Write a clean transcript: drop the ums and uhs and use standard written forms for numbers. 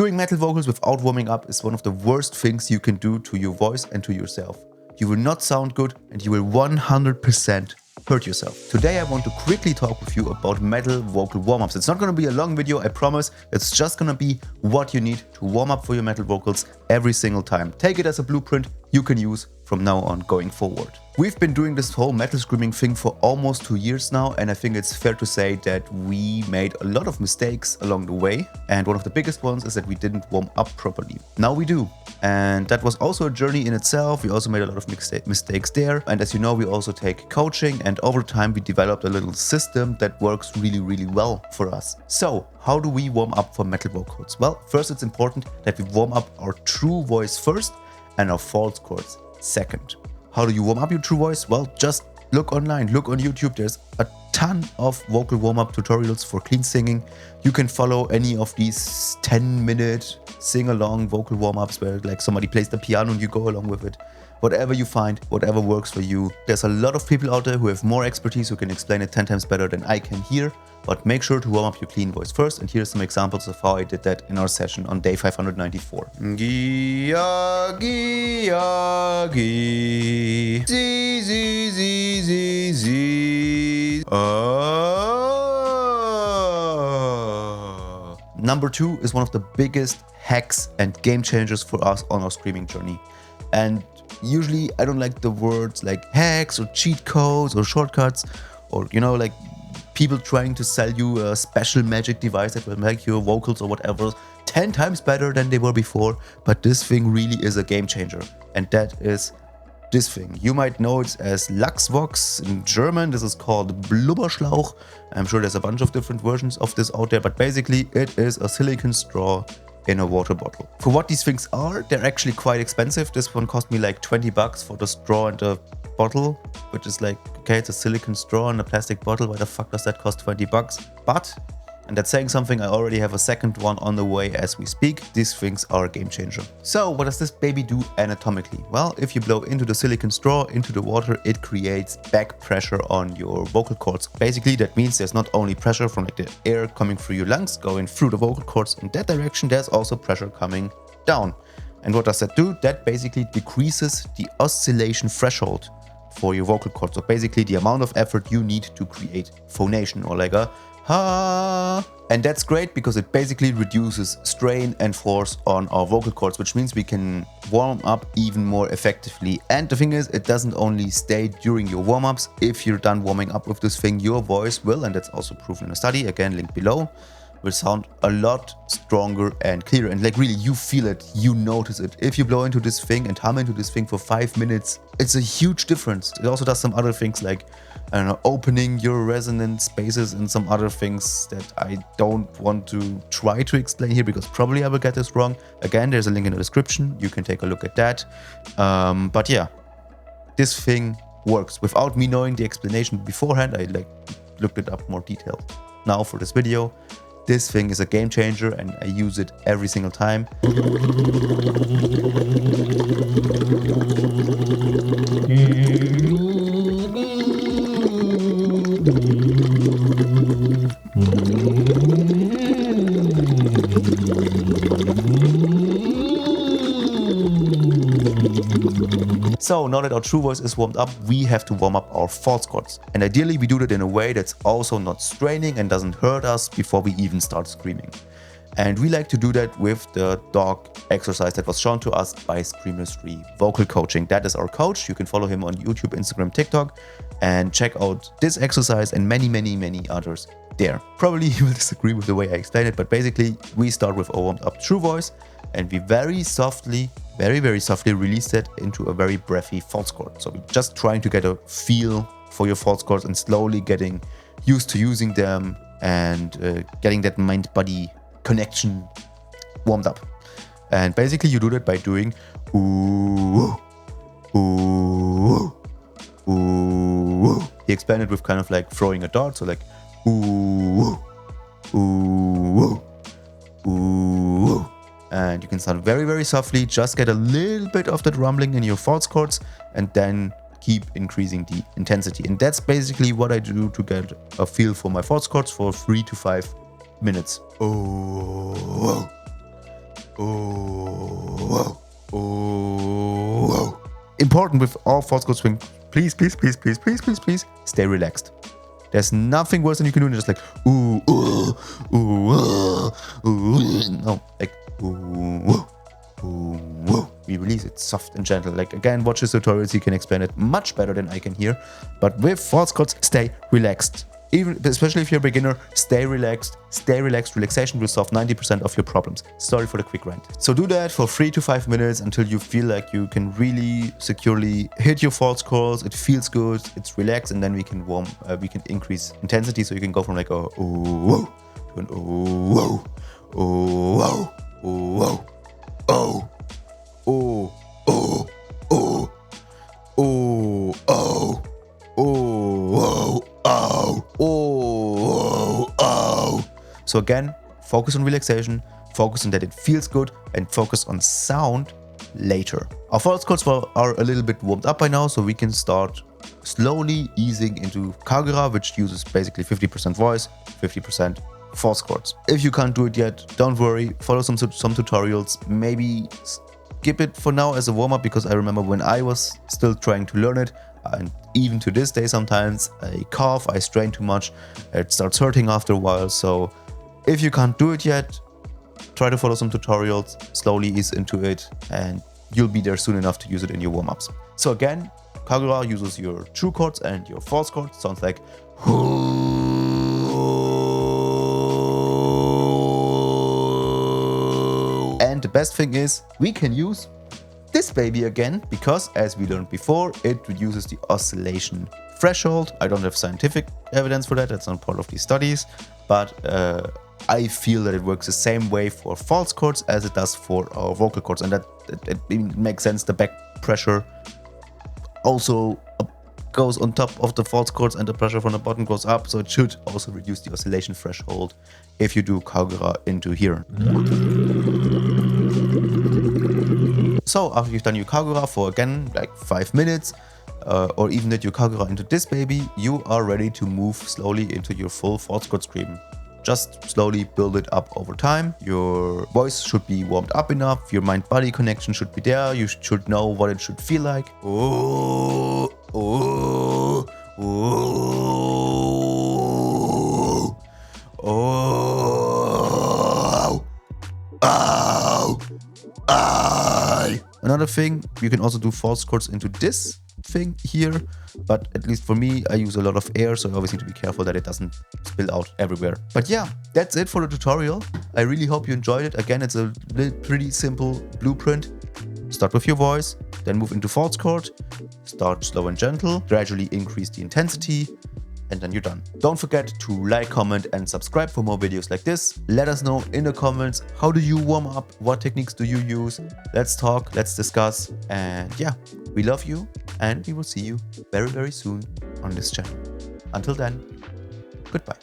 Doing metal vocals without warming up is one of the worst things you can do to your voice and to yourself. You will not sound good and you will 100% hurt yourself. Today I want to quickly talk with you about metal vocal warm-ups. It's not going to be a long video, I promise. It's just going to be what you need to warm up for your metal vocals every single time. Take it as a blueprint you can use from now on going forward. We've been doing this whole metal screaming thing for almost 2 years now, and I think it's fair to say that we made a lot of mistakes along the way, and one of the biggest ones is that we didn't warm up properly. Now we do, and that was also a journey in itself. We also made a lot of mistakes there, and as you know, we also take coaching, and over time we developed a little system that works really well for us. So how do we warm up for metal vocals? Well, first it's important that we warm up our true voice first and our false chords second. How do you warm up your true voice? Well, just look online, look on YouTube. There's a ton of vocal warm-up tutorials for clean singing. You can follow any of these 10-minute sing-along vocal warm-ups where like somebody plays the piano and you go along with it. Whatever you find, whatever works for you. There's a lot of people out there who have more expertise, who can explain it 10 times better than I can here. But make sure to warm up your clean voice first, and here's some examples of how I did that in our session on day 594. Gia, gia, gi. Zi, zi, zi, zi, zi. Number 2 is one of the biggest hacks and game changers for us on our screaming journey. And usually I don't like the words like hacks or cheat codes or shortcuts, or you know, like people trying to sell you a special magic device that will make your vocals or whatever 10 times better than they were before. But this thing really is a game changer, and that is this thing. You might know it as LaxVox. In German this is called Blubberschlauch. I'm sure there's a bunch of different versions of this out there, but basically it is a silicone straw in a water bottle. For what these things are, they're actually quite expensive. This one cost me like 20 bucks for the straw and the bottle, which is like, okay, it's a silicone straw in a plastic bottle. Why the fuck does that cost 20 bucks? But, and that's saying something, I already have a second one on the way as we speak. These things are a game changer. So what does this baby do anatomically? Well, if you blow into the silicone straw, into the water, it creates back pressure on your vocal cords. Basically, that means there's not only pressure from like the air coming through your lungs, going through the vocal cords in that direction, there's also pressure coming down. And what does that do? That basically decreases the oscillation threshold for your vocal cords. So basically the amount of effort you need to create phonation, or like a ha. And that's great because it basically reduces strain and force on our vocal cords, which means we can warm up even more effectively. And the thing is, it doesn't only stay during your warm-ups. If you're done warming up with this thing, your voice will, and that's also proven in a study, again linked below, will sound a lot stronger and clearer. And like really, you feel it, you notice it. If you blow into this thing and hum into this thing for 5 minutes, it's a huge difference. It also does some other things like, I don't know, opening your resonant spaces and some other things that I don't want to try to explain here because probably I will get this wrong. Again, there's a link in the description. You can take a look at that. But yeah, this thing works. Without me knowing the explanation beforehand, I like looked it up more detailed. Now for this video, this thing is a game changer and I use it every single time. So now that our true voice is warmed up, we have to warm up our false chords. And ideally we do that in a way that's also not straining and doesn't hurt us before we even start screaming. And we like to do that with the dog exercise that was shown to us by Screamers Free Vocal Coaching. That is our coach. You can follow him on YouTube, Instagram, TikTok, and check out this exercise and many others there. Probably you will disagree with the way I explain it, but basically we start with a warmed up true voice and we very softly, very softly release it into a very breathy false chord. So we're just trying to get a feel for your false chords and slowly getting used to using them and getting that mind-body connection warmed up. And basically you do that by doing ooh, ooh, ooh. He explained it with kind of like throwing a dart, so like ooh, ooh, ooh. And you can start very softly, just get a little bit of that rumbling in your false chords and then keep increasing the intensity. And that's basically what I do to get a feel for my false chords for 3 to 5 minutes. Oh. Oh, oh. Important with all false chord swing, please, stay relaxed. There's nothing worse than you can do than just like ooh, ooh, ooh, ooh. No, like ooh, ooh, ooh. We release it soft and gentle. Like again, watch his tutorials, he can explain it much better than I can here. But with false chords, stay relaxed. Even, especially if you're a beginner, stay relaxed. Stay relaxed. Relaxation will solve 90% of your problems. Sorry for the quick rant. So do that for 3 to 5 minutes until you feel like you can really securely hit your false chords. It feels good. It's relaxed, and then we can increase intensity. So you can go from like a ooh to an ooh ooh ooh oh oh oh oh oh oh oh oh oh. So again, focus on relaxation, focus on that it feels good, and focus on sound later. Our false chords are a little bit warmed up by now, so we can start slowly easing into Kagura, which uses basically 50% voice, 50% false chords. If you can't do it yet, don't worry, follow some tutorials, maybe skip it for now as a warm-up, because I remember when I was still trying to learn it, and even to this day sometimes I cough, I strain too much, it starts hurting after a while. So if you can't do it yet, try to follow some tutorials, slowly ease into it, and you'll be there soon enough to use it in your warm-ups. So again, Kagura uses your true chords and your false chords. Sounds like and the best thing is we can use this baby again, because as we learned before, it reduces the oscillation threshold. I don't have scientific evidence for that, that's not part of these studies, but I feel that it works the same way for false chords as it does for our vocal chords, and that it makes sense. The back pressure also goes on top of the false chords and the pressure from the bottom goes up, so it should also reduce the oscillation threshold if you do Kagura into here. So after you've done your Kagura for again like 5 minutes, or even did your Kagura into this baby, you are ready to move slowly into your full false chord scream. Just slowly build it up over time. Your voice should be warmed up enough, your mind-body connection should be there, you should know what it should feel like. Oh, oh, oh, oh, oh, oh. Another thing, you can also do false chords into this thing here, but at least for me, I use a lot of air, so I always need to be careful that it doesn't spill out everywhere. But yeah, that's it for the tutorial. I really hope you enjoyed it. Again, it's a pretty simple blueprint. Start with your voice, then move into false chord, start slow and gentle, gradually increase the intensity, and then you're done. Don't forget to like, comment, and subscribe for more videos like this. Let us know in the comments, how do you warm up? What techniques do you use? Let's talk, let's discuss, and yeah, we love you, and we will see you very, very soon on this channel. Until then, goodbye.